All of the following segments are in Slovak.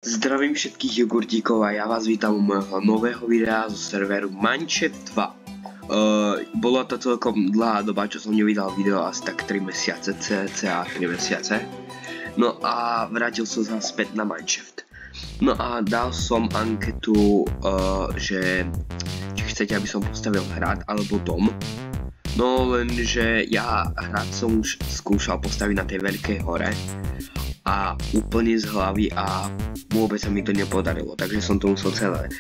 Zdravím všetkých jogurtíkov a ja vás vítam u môjho nového videa zo serveru Minecraft 2. Bola to celkom dlhá doba, čo som nevydal video, asi tak 3 mesiace, cca 3 mesiace. No a vrátil som sa späť na Minecraft. No a dal som anketu, že či chcete, aby som postavil hrad alebo dom. No lenže ja hrad som už skúšal postaviť na tej veľkej hore a úplne z hlavy a vôbec sa mi to nepodarilo, takže som to musel celé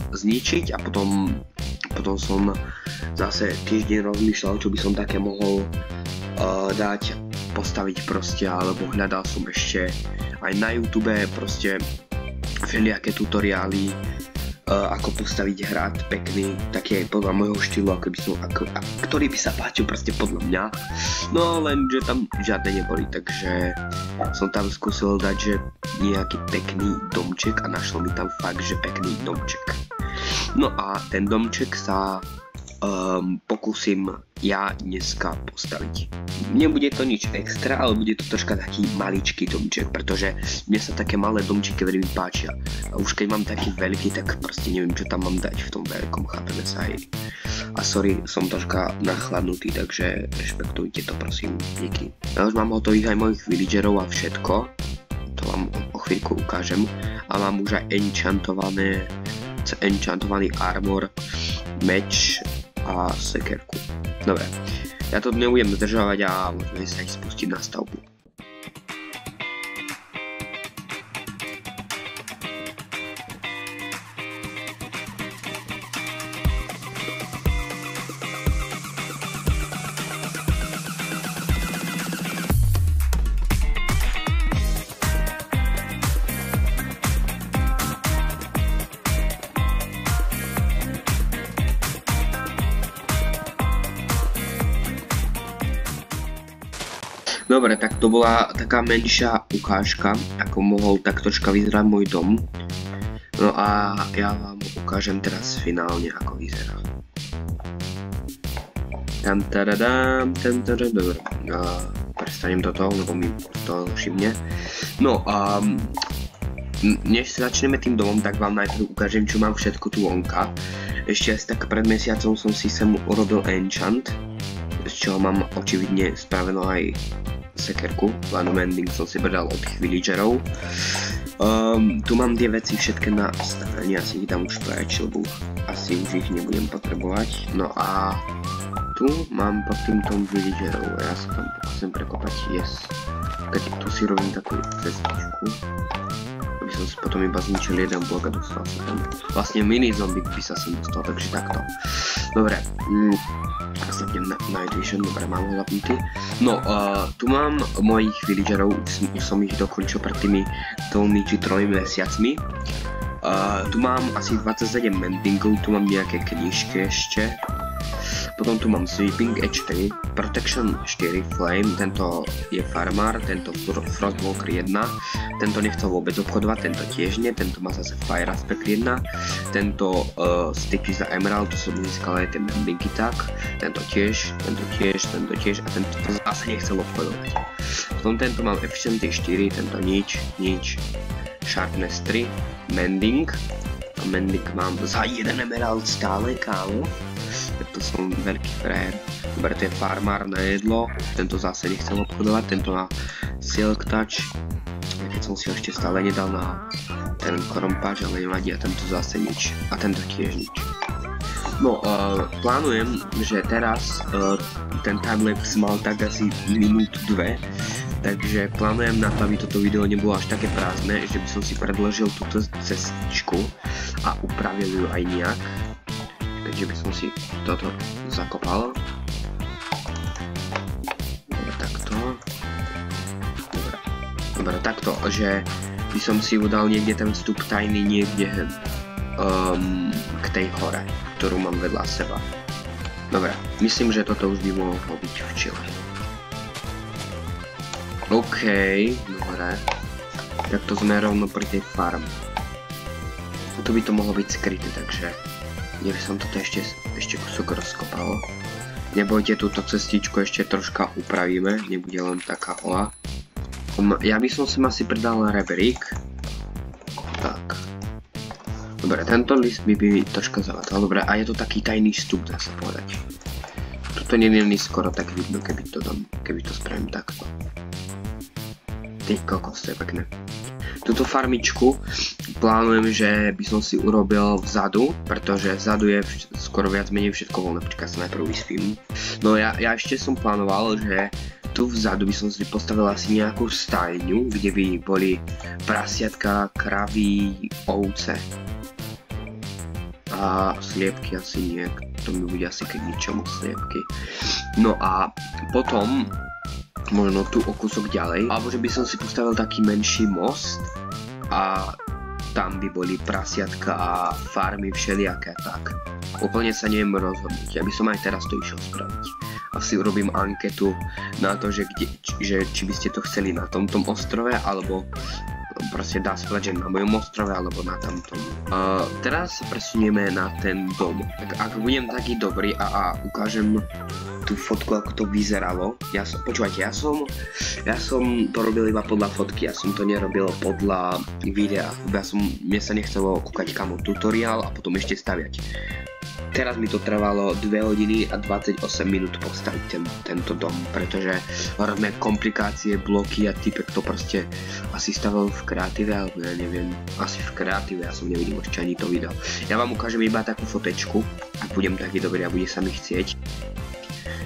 zničiť a potom som zase týždeň rozmýšľal, čo by som také mohol dať, postaviť proste, alebo hľadal som ešte aj na YouTube proste všelijaké tutoriály, ako postaviť hrad pekný, taký aj podľa môjho štýlu, ktorý by sa páčil proste podľa mňa. No lenže tam žiadne neboli, takže som tam skúsil dať, že nejaký pekný domček a našlo mi tam fakt, že pekný domček. No a ten domček sa pokúsim ja dneska postaviť. Nebude to nič extra, ale bude to troška taký maličký domček, pretože mne sa také malé domčeky veľmi páčia. A už keď mám taký veľký, tak proste neviem, čo tam mám dať v tom veľkom, chápeme sa aj. A sorry, som troška nachladnutý, takže rešpektujte to prosím, díky. Ja už mám hotových aj mojich villagerov a všetko, to vám o chvíľku ukážem. A mám už aj enchantovaný armor, meč a sekerku. Dobre, ja to nebudem zdržovať a môžeme sa ich spustiť na stavbu. Dobre, tak to bola taká menšia ukážka, ako mohol tak troška vyzerať môj dom. No a ja vám ukážem teraz finálne, ako vyzerá. Prestanem toto, lebo mi to všimne. No a než začneme tým domom, tak vám najprv ukážem, čo mám všetko tu vonka. Ešte asi tak pred mesiacom som si sem urobil enchant, z čoho mám očividne spravenú aj sekerku, len mending som si brdal od tých villagerov. Tu mám tie veci všetky na stavenie, asi ich dám už preč, lebo asi už ich nebudem potrebovať. No a tu mám pod týmto villagerov, ja sa tam pokúsim prekopať, keď tu si robím takú cestičku, aby som si potom iba zničil jeden blok a dostal sa tam. Vlastne mini zombie by sa sem dostal, takže takto. Dobre, idem na Night Vision, dobre, mám ho zapnutý. No, tu mám mojich villagerov, už som ich dokončil pred tými 2 či 3 mesiacmi. Tu mám asi 27 mendingov, tu mám nejaké knižky ešte. Potom tu mám Sweeping Edge 3, Protection 4, Flame, tento je Farmar, tento Frostwalker 1, tento nechcel vôbec obchodovať, tento tiež nie, tento má zase Fire Aspect 1, tento Sticky za Emerald, to som získal aj tie mendingy tak, tento tiež a tento zase nechcel obchodovať. Potom tento mám Efficiency 4, tento nič, Sharpness 3, Mending, a Mending mám za 1 Emerald stále, kámo. To som veľký frajer. Dobre, to je Farmar na jedlo, tento zase nechcel obchodovať, tento má Silk Touch, keď som si ho ešte stále nedal na ten korompáč, ale nevadí, a tento zase nič, a tento tiež nič. No, plánujem, že teraz ten timelapse mal tak asi minútu 2, takže plánujem na to, aby toto video nebolo až také prázdne, že by som si predložil túto cestičku a upravil ju aj nejak. Takže by som si toto zakopal. Dobre, takto. Dobre, takto, že by som si udal niekde ten vstup tajný niekde k tej hore, ktorú mám vedľa seba. Dobre, myslím, že toto už by mohlo byť v čile. OK, dobre. Takto sme rovno pri tej farme. Tu by to mohlo byť skryté, takže kde by som toto ešte kúsok rozkopal. Nebojte, túto cestičku ešte troška upravíme, nebude len taká holá. Ja by som sem asi pridal rebrík, Dobre, tento list by troška zalatal. Dobre, a je to taký tajný vstup, dá sa povedať. Tuto nie je skoro tak vidno, keby to spravím takto. Ty kokos, to je pekné. Túto farmičku plánujem, že by som si urobil vzadu, pretože vzadu je skoro viac menej všetko voľné. Počkaj, sa najprv vyspím. No ja ešte som plánoval, že tu vzadu by som si postavil asi nejakú stajňu, kde by boli prasiatka, kravy, ovce. A sliepky asi nie, to mi bude asi keď ničomu sliepky. No a potom možno tu o kúsok ďalej, alebo že by som si postavil taký menší most a tam by boli prasiatka a farmy všelijaké tak. Úplne sa neviem rozhodnúť, ja by som aj teraz to išiel spraviť. Asi urobím anketu na to, že či by ste to chceli na tomto ostrove, alebo proste dá sa povedať, že na mojom ostrove alebo na tamtom. Teraz sa presunieme na ten dom. Tak ak budem taký dobrý a ukážem tú fotku, ako to vyzeralo. Počúvajte, ja som to robil iba podľa fotky, ja som to nerobil podľa videa. Mne sa nechcelo kúkať kamo tutoriál a potom ešte staviať. Teraz mi to trvalo 2 hodiny a 28 minút postaviť tento dom, pretože hrozné komplikácie, bloky a typek to proste asi stavil v kreatíve, alebo ja neviem, asi v kreatíve, ja som nevidel ešte ani to video. Ja vám ukážem iba takú fotečku, ak budem taký dobrý a bude sa mi chcieť,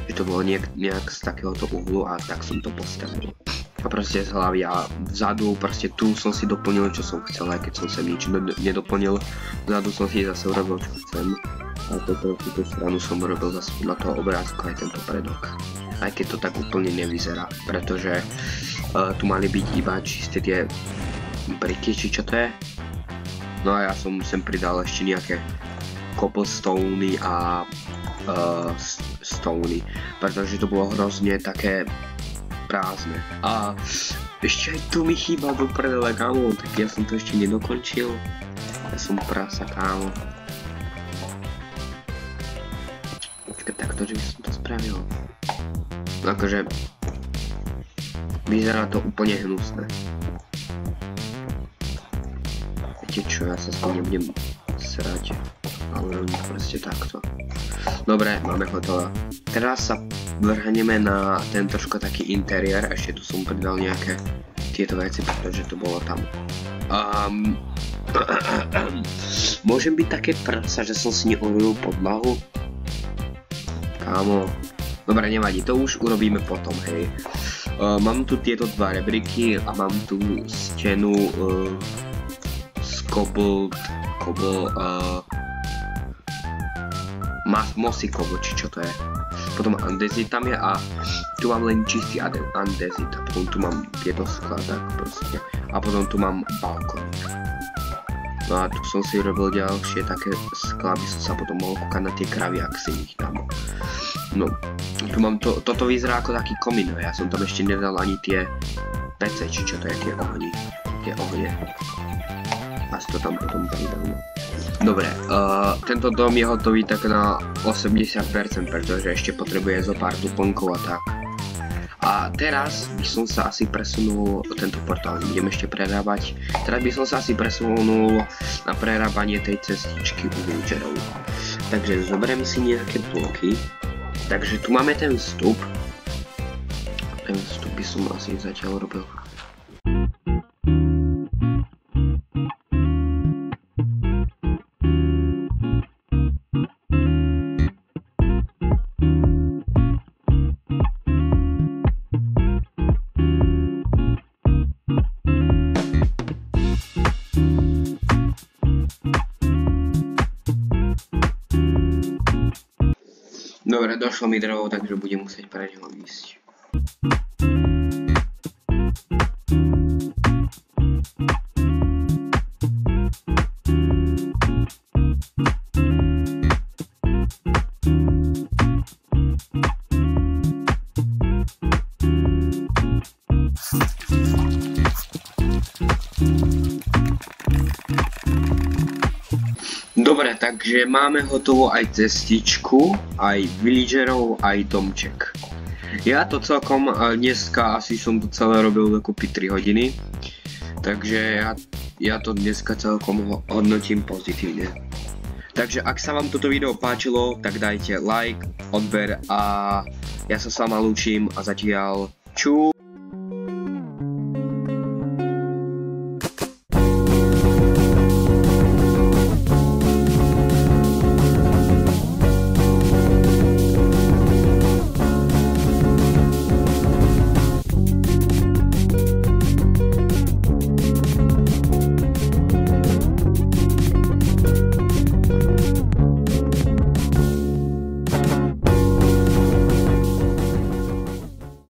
že to bolo nejak z takéhoto uhlu a tak som to postavil. A proste z hlavy a vzadu, proste tu som si doplnil, čo som chcel, aj keď som sa nič nedoplnil. Vzadu som si zase urobil, čo chcem. A túto stranu som urobil zase na toho obrázku aj tento predok. Aj keď to tak úplne nevyzerá, pretože tu mali byť iba čisté tie briky, či čo to je. No a ja som sem pridal ešte nejaké cobblestony a stony, pretože to bolo hrozne také prázdne. A ešte aj tu mi chýba do prdele, kámo, tak ja som to ešte nedokončil. Ja som prasa, kámo. Počkaj, takto, že by som to spravil. Akože vyzerá to úplne hnusné. Viete čo, ja sa s tým nebudem srať, ale proste takto. Dobre, máme hotové. Teraz sa vrhneme na ten trošku taký interiér, ešte tu som pridal nejaké tieto veci, pretože to bolo tam. Môžem byť také prasa, že som si neurobil podlahu? Kámo, dobre, nevadí, to už urobíme potom, hej. Mám tu tieto dva rebriky a mám tu stenu z mossy cobble, či čo to je. Potom andezit tam je a tu mám len čistý andezit a potom tu mám tieto skla, tak proste. A potom tu mám balkón. No a tu som si urobil ďalšie také skla, aby som sa potom mohol kúkať na tie kravy, ak si ich dám. No, tu mám toto vyzerá ako taký komín, ja som tam ešte nedal ani tie pece, či čo to je, tie ohne. A si to tam potom pridám. Dobre, tento dom je hotový tak na 80%, pretože ešte potrebuje zo pár doplnkov a tak. A teraz by som sa asi presunul, tento portál nebudem ešte prerábať, teraz by som sa asi presunul na prerábanie tej cestičky u villagerov. Takže zoberiem si nejaké bloky. Takže tu máme ten vstup. Ten vstup by som asi zatiaľ robil. Dobre, došlo mi drevo, takže budem musieť pre neho ísť. Dobre, takže máme hotovo aj cestičku, aj villagerov, aj domček. Ja to celkom dneska asi som to celé robil dokopy 3 hodiny. Takže ja ja to dneska celkom hodnotím pozitívne. Takže ak sa vám toto video páčilo, tak dajte like, odber a ja sa s vama lúčim a zatiaľ čau.